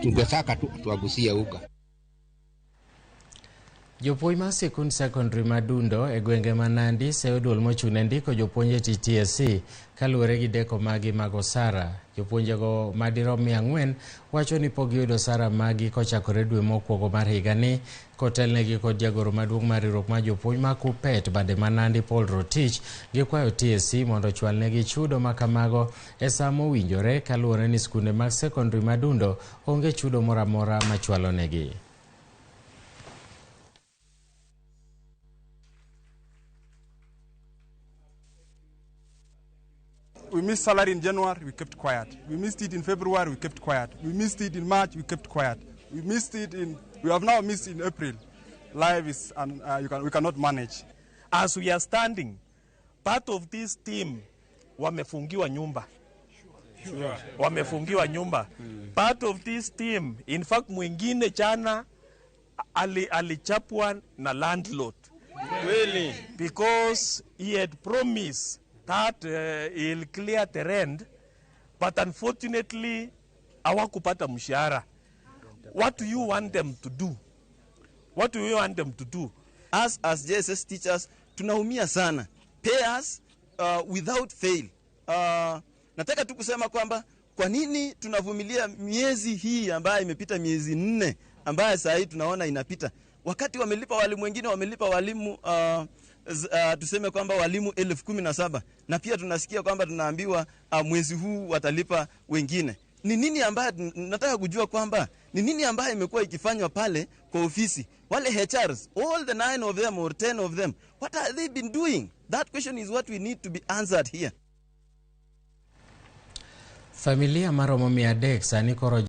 tungetaka tu tuagusie uga. Jopuonj ma sikund secondary madundo e gwenge ma Nandi seyo duol mochune ndiko jopuonje TTSC kaluwore gi deko magi mag osara. Jopuonjego madirom 400 wacho ni pok giyudo osara magi kochakore dwe mokwongo mar higani kotelnegi kod jagoro maduong' mar riwruok mar jopuonj ma Kupet bade ma Nandi Paul Rotich gikwayo TSC mondo ochwalnegi chudo ma kamago e saa mowinjore kaluwore ni skunde mag secondary madundo onge chudo moro amora machwalonegi. We missed salary in January, we kept quiet. We missed it in February, we kept quiet. We missed it in March, we kept quiet. We have now missed in April. Life is, we cannot manage. As we are standing, part of this team wamefungiwa nyumba. Sure. Wamefungiwa nyumba. Part of this team, in fact, mwingine jana alichapwa na landlord. Really? Because he had promised that he'll clear the rent, but unfortunately, hawakupata mshahara. What do you want them to do? What do you want them to do? Us as JSS teachers, tunaumia sana. Pay us without fail. Nataka tu kusema kwamba kwa nini tunavumilia miezi hii ambayo imepita miezi 4 ambayo sasa hii tunaona inapita. Wakati wamelipa walimu wengine wamelipa walimu tuseme kwamba walimu 17,000 na pia tunasikia kwamba tunaambiwa mwezi huu watalipa wengine. Ni nini ambaye nataka kujua kwamba ni nini ambaye imekuwa ikifanywa pale kwa ofisi? Wale HRs, all the 9 of them or 10 of them, what have they been doing? That question is what we need to be answered here. Familia maromo 300 sani koro